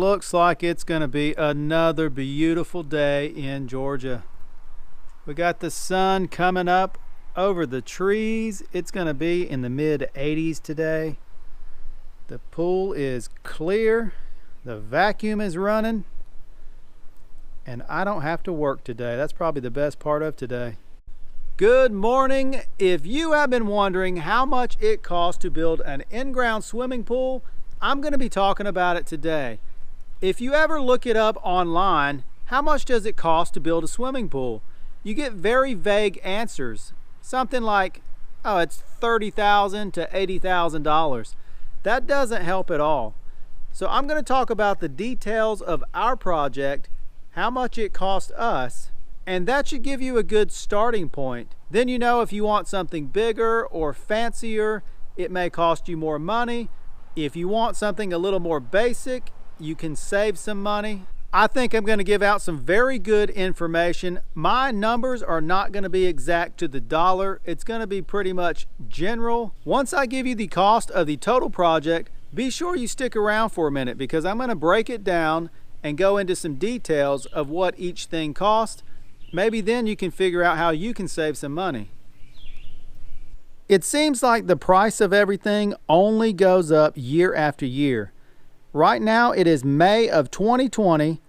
looks like it's going to be another beautiful day in Georgia. We got the sun coming up over the trees. It's going to be in the mid 80s today. The pool is clear. The vacuum is running. And I don't have to work today. That's probably the best part of today. Good morning. If you have been wondering how much it costs to build an in-ground swimming pool, I'm going to be talking about it today. If you ever look it up online, how much does it cost to build a swimming pool? You get very vague answers. Something like, oh, it's $30,000 to $80,000. That doesn't help at all. So I'm going to talk about the details of our project, how much it cost us, and that should give you a good starting point. Then you know if you want something bigger or fancier, it may cost you more money. If you want something a little more basic, you can save some money. I think I'm going to give out some very good information. My numbers are not going to be exact to the dollar. It's going to be pretty much general. Once I give you the cost of the total project, be sure you stick around for a minute because I'm going to break it down and go into some details of what each thing costs. Maybe then you can figure out how you can save some money. It seems like the price of everything only goes up year after year. Right now it is May of 2020.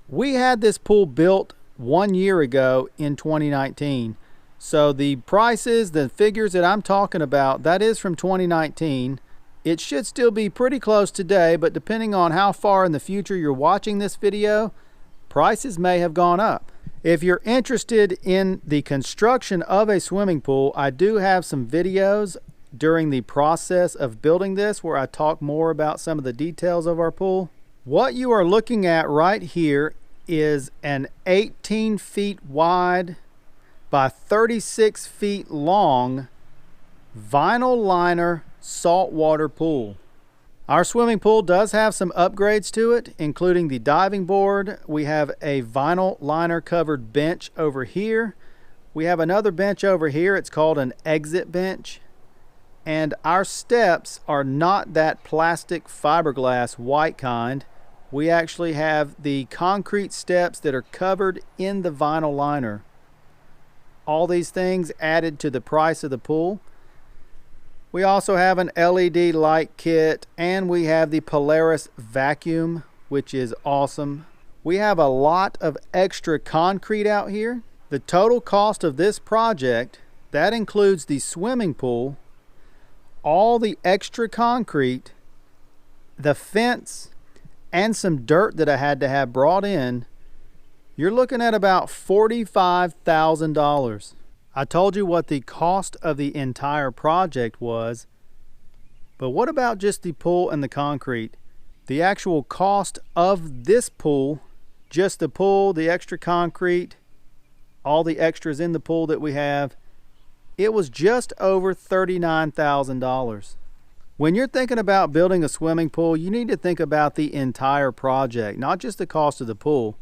We had this pool built 1 year ago in 2019. So the prices, the figures that I'm talking about, that is from 2019. It should still be pretty close today, but depending on how far in the future you're watching this video, prices may have gone up. If you're interested in the construction of a swimming pool, I do have some videos during the process of building this where I talk more about some of the details of our pool. What you are looking at right here is an 18 feet wide by 36 feet long vinyl liner saltwater pool. Our swimming pool does have some upgrades to it, including the diving board. We have a vinyl liner covered bench over here. We have another bench over here. It's called an exit bench. And our steps are not that plastic fiberglass white kind. We actually have the concrete steps that are covered in the vinyl liner. All these things added to the price of the pool. We also have an LED light kit, and we have the Polaris vacuum, which is awesome. We have a lot of extra concrete out here. The total cost of this project, that includes the swimming pool, all the extra concrete, the fence, and some dirt that I had to have brought in. You're looking at about $45,000. I told you what the cost of the entire project was, but what about just the pool and the concrete? The actual cost of this pool, just the pool, the extra concrete, all the extras in the pool that we have, it was just over $39,000. When you're thinking about building a swimming pool, you need to think about the entire project, not just the cost of the pool.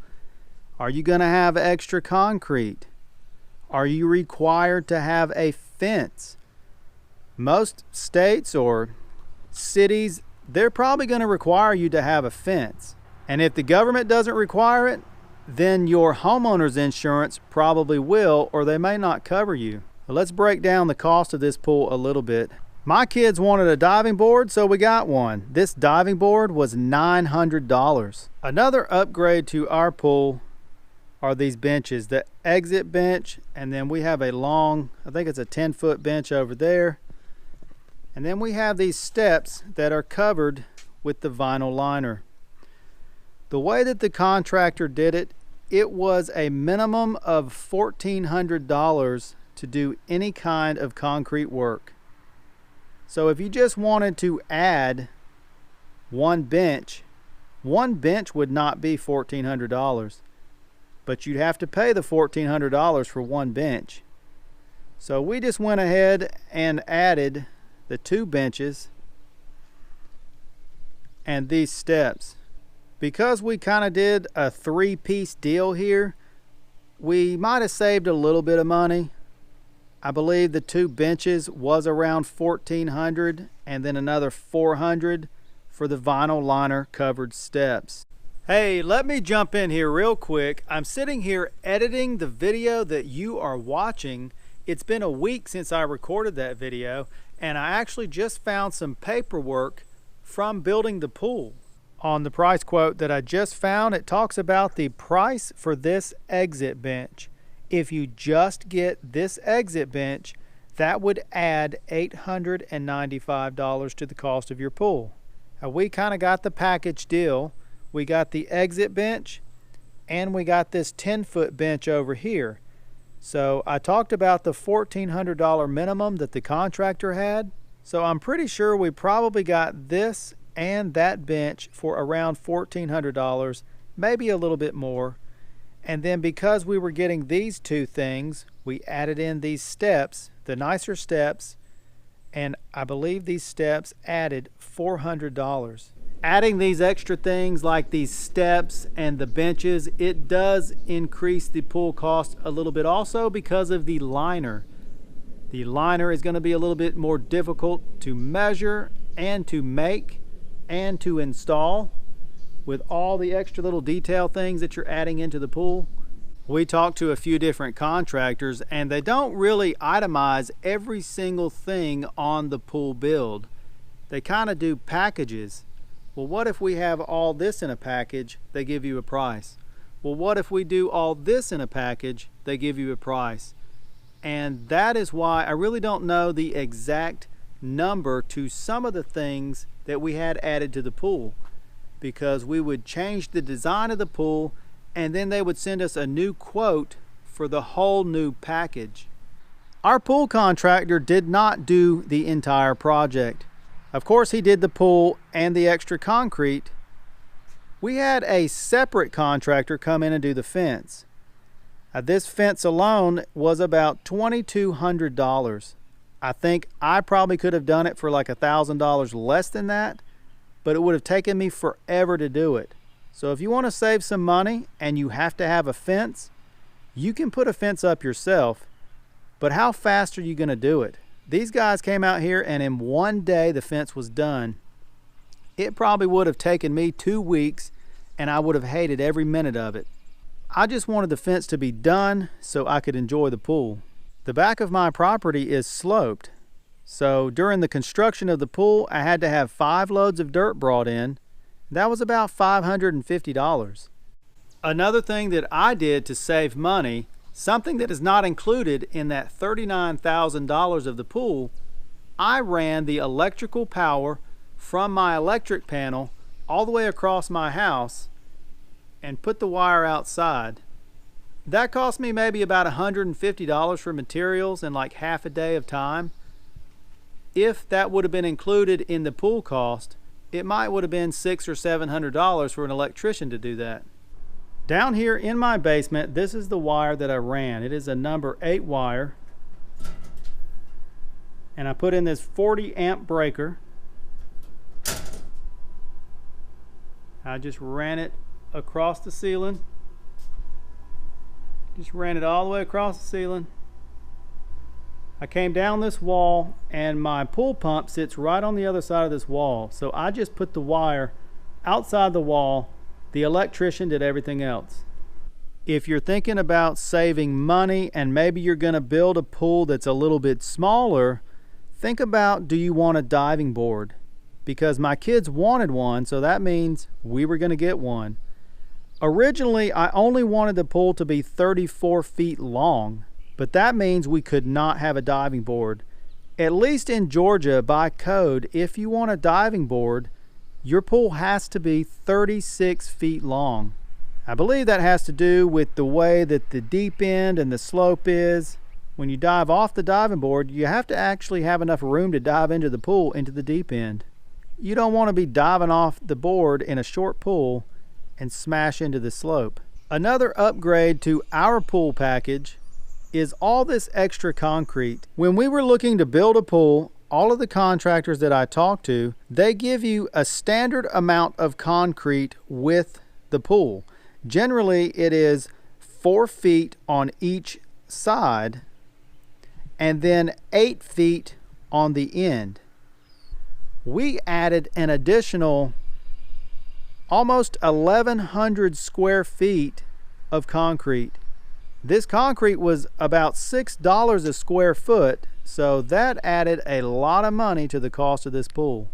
Are you going to have extra concrete? Are you required to have a fence? Most states or cities, they're probably going to require you to have a fence. And if the government doesn't require it, then your homeowner's insurance probably will, or they may not cover you. But let's break down the cost of this pool a little bit. My kids wanted a diving board, so we got one. This diving board was $900. Another upgrade to our pool are these benches, the exit bench, and then we have a long, I think it's a 10-foot bench over there. And then we have these steps that are covered with the vinyl liner. The way that the contractor did it, it was a minimum of $1,400 to do any kind of concrete work. So if you just wanted to add one bench would not be $1,400. But you'd have to pay the $1,400 for one bench. So we just went ahead and added the 2 benches and these steps. Because we kind of did a 3-piece deal here, we might have saved a little bit of money. I believe the 2 benches was around $1,400 and then another $400 for the vinyl liner covered steps. Hey, let me jump in here real quick. I'm sitting here editing the video that you are watching. It's been a week since I recorded that video, and I actually just found some paperwork from building the pool. On the price quote that I just found, it talks about the price for this exit bench. If you just get this exit bench, that would add $895 to the cost of your pool. Now, we kind of got the package deal. We got the exit bench and we got this 10-foot bench over here. So I talked about the $1,400 minimum that the contractor had. So I'm pretty sure we probably got this and that bench for around $1,400, maybe a little bit more. And then because we were getting these two things, we added in these steps, the nicer steps, and I believe these steps added $400. Adding these extra things like these steps and the benches, it does increase the pool cost a little bit also because of the liner. The liner is going to be a little bit more difficult to measure and to make and to install with all the extra little detail things that you're adding into the pool. We talked to a few different contractors and they don't really itemize every single thing on the pool build. They kind of do packages. Well, what if we have all this in a package? They give you a price. Well, what if we do all this in a package? They give you a price. And that is why I really don't know the exact number to some of the things that we had added to the pool, because we would change the design of the pool and then they would send us a new quote for the whole new package. Our pool contractor did not do the entire project. Of course, he did the pool and the extra concrete. We had a separate contractor come in and do the fence. This fence alone was about $2,200. I think I probably could have done it for like $1,000 less than that, but it would have taken me forever to do it. So if you want to save some money and you have to have a fence, you can put a fence up yourself, but how fast are you going to do it? These guys came out here and in one day the fence was done. It probably would have taken me 2 weeks and I would have hated every minute of it. I just wanted the fence to be done so I could enjoy the pool. The back of my property is sloped. So during the construction of the pool, I had to have 5 loads of dirt brought in. That was about $550. Another thing that I did to save money, something that is not included in that $39,000 of the pool, I ran the electrical power from my electric panel all the way across my house and put the wire outside. That cost me maybe about $150 for materials and like half a day of time. If that would have been included in the pool cost, it might would have been $600 or $700 for an electrician to do that. Down here in my basement, this is the wire that I ran. It is a number 8 wire. And I put in this 40 amp breaker. I just ran it across the ceiling. Just ran it all the way across the ceiling. I came down this wall and my pool pump sits right on the other side of this wall. So I just put the wire outside the wall. The electrician did everything else. If you're thinking about saving money and maybe you're going to build a pool that's a little bit smaller, think about, do you want a diving board? Because my kids wanted one, so that means we were going to get one. Originally, I only wanted the pool to be 34 feet long, but that means we could not have a diving board. At least in Georgia, by code, if you want a diving board, your pool has to be 36 feet long. I believe that has to do with the way that the deep end and the slope is. When you dive off the diving board, you have to actually have enough room to dive into the pool, into the deep end. You don't want to be diving off the board in a short pool and smash into the slope. Another upgrade to our pool package is all this extra concrete. When we were looking to build a pool, all of the contractors that I talked to, they give you a standard amount of concrete with the pool. Generally, it is 4 feet on each side and then 8 feet on the end. We added an additional almost 1,100 square feet of concrete. This concrete was about $6 a square foot, so that added a lot of money to the cost of this pool.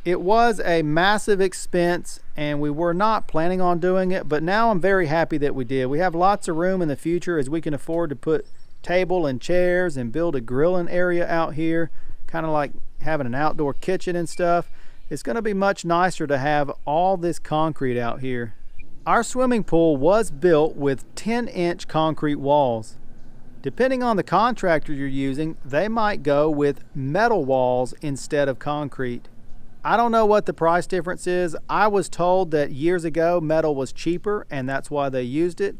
It was a massive expense and we were not planning on doing it, but now I'm very happy that we did. We have lots of room in the future as we can afford to put table and chairs and build a grilling area out here, kind of like having an outdoor kitchen and stuff. It's going to be much nicer to have all this concrete out here. Our swimming pool was built with 10-inch concrete walls. Depending on the contractor you're using, they might go with metal walls instead of concrete. I don't know what the price difference is. I was told that years ago metal was cheaper and that's why they used it.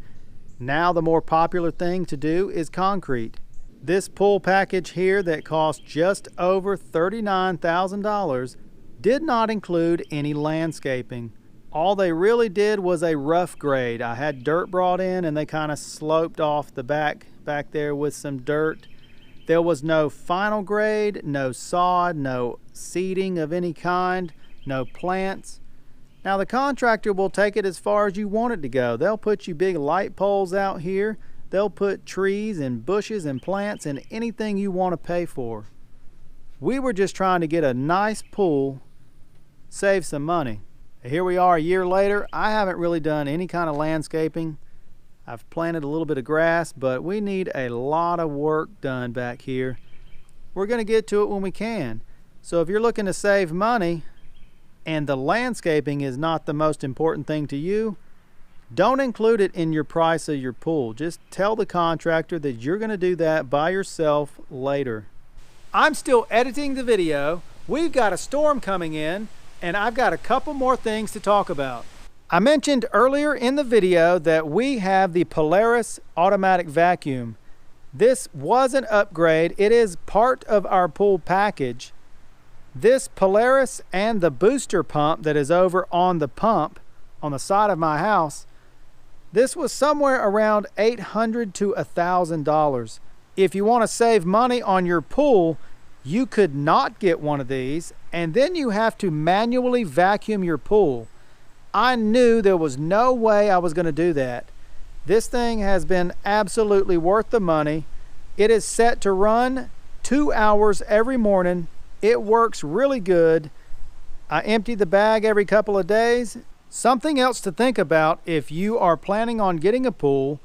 Now the more popular thing to do is concrete. This pool package here that cost just over $39,000 did not include any landscaping. All they really did was a rough grade. I had dirt brought in and they kind of sloped off the back there with some dirt. There was no final grade, no sod, no seeding of any kind, no plants. Now the contractor will take it as far as you want it to go. They'll put you big light poles out here. They'll put trees and bushes and plants and anything you want to pay for. We were just trying to get a nice pool, save some money. Here we are a year later. I haven't really done any kind of landscaping. I've planted a little bit of grass, but we need a lot of work done back here. We're going to get to it when we can. So if you're looking to save money and the landscaping is not the most important thing to you, don't include it in your price of your pool. Just tell the contractor that you're going to do that by yourself later. I'm still editing the video. We've got a storm coming in and I've got a couple more things to talk about. I mentioned earlier in the video that we have the Polaris automatic vacuum. This was an upgrade. It is part of our pool package. This Polaris and the booster pump that is over on the pump on the side of my house, this was somewhere around $800 to $1,000. If you want to save money on your pool, you could not get one of these, and then you have to manually vacuum your pool. I knew there was no way I was going to do that. This thing has been absolutely worth the money. It is set to run 2 hours every morning. It works really good. I empty the bag every couple of days. Something else to think about if you are planning on getting a pool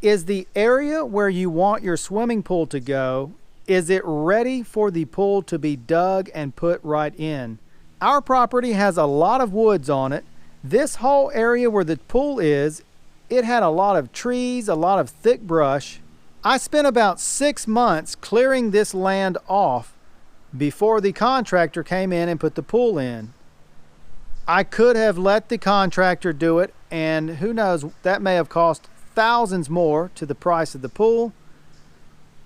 is the area where you want your swimming pool to go. Is it ready for the pool to be dug and put right in? Our property has a lot of woods on it. This whole area where the pool is, it had a lot of trees, a lot of thick brush. I spent about 6 months clearing this land off before the contractor came in and put the pool in. I could have let the contractor do it, and who knows, that may have cost thousands more to the price of the pool.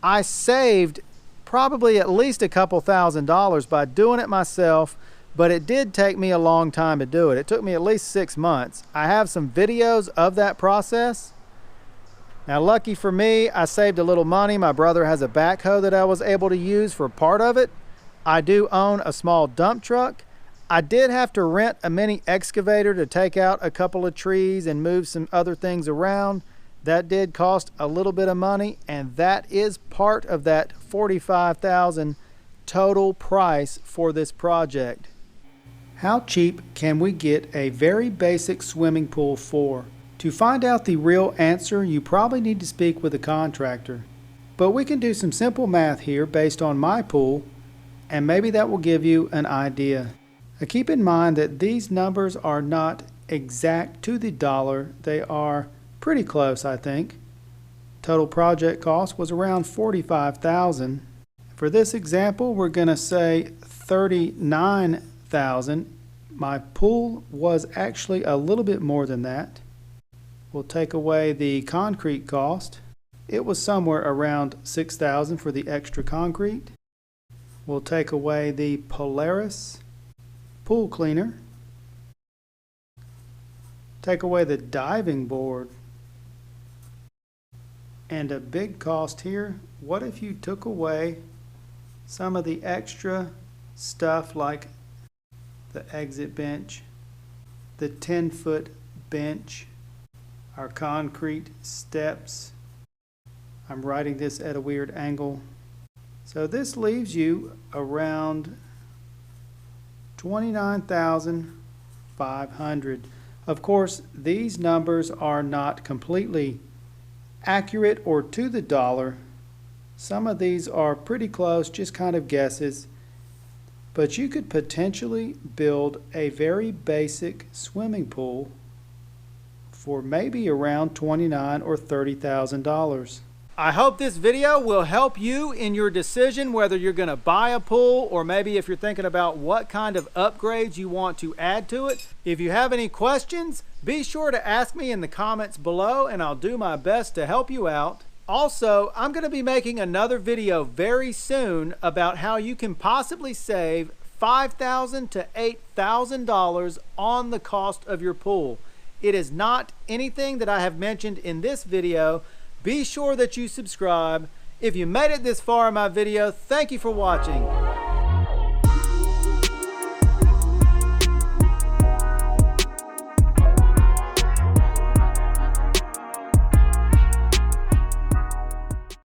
I saved probably at least a couple $1,000s by doing it myself, but it did take me a long time to do it. It took me at least 6 months. I have some videos of that process. Now, lucky for me, I saved a little money. My brother has a backhoe that I was able to use for part of it. I do own a small dump truck. I did have to rent a mini excavator to take out a couple of trees and move some other things around. That did cost a little bit of money, and that is part of that $45,000 total price for this project. How cheap can we get a very basic swimming pool for? To find out the real answer, you probably need to speak with a contractor. But we can do some simple math here based on my pool, and maybe that will give you an idea. Now keep in mind that these numbers are not exact to the dollar. They are pretty close, I think. Total project cost was around $45,000. For this example, we're going to say $39,000. My pool was actually a little bit more than that. We'll take away the concrete cost. It was somewhere around $6,000 for the extra concrete. We'll take away the Polaris pool cleaner. Take away the diving board. And a big cost here, what if you took away some of the extra stuff like the exit bench the 10-foot bench, our concrete steps. I'm writing this at a weird angle. So this leaves you around $29,500. Of course, these numbers are not completely accurate or to the dollar. Some of these are pretty close, just kind of guesses. But you could potentially build a very basic swimming pool for maybe around $29,000 or $30,000. I hope this video will help you in your decision whether you're going to buy a pool, or maybe if you're thinking about what kind of upgrades you want to add to it. If you have any questions, be sure to ask me in the comments below and I'll do my best to help you out. Also, I'm going to be making another video very soon about how you can possibly save $5,000 to $8,000 on the cost of your pool. It is not anything that I have mentioned in this video. Be sure that you subscribe. If you made it this far in my video, thank you for watching.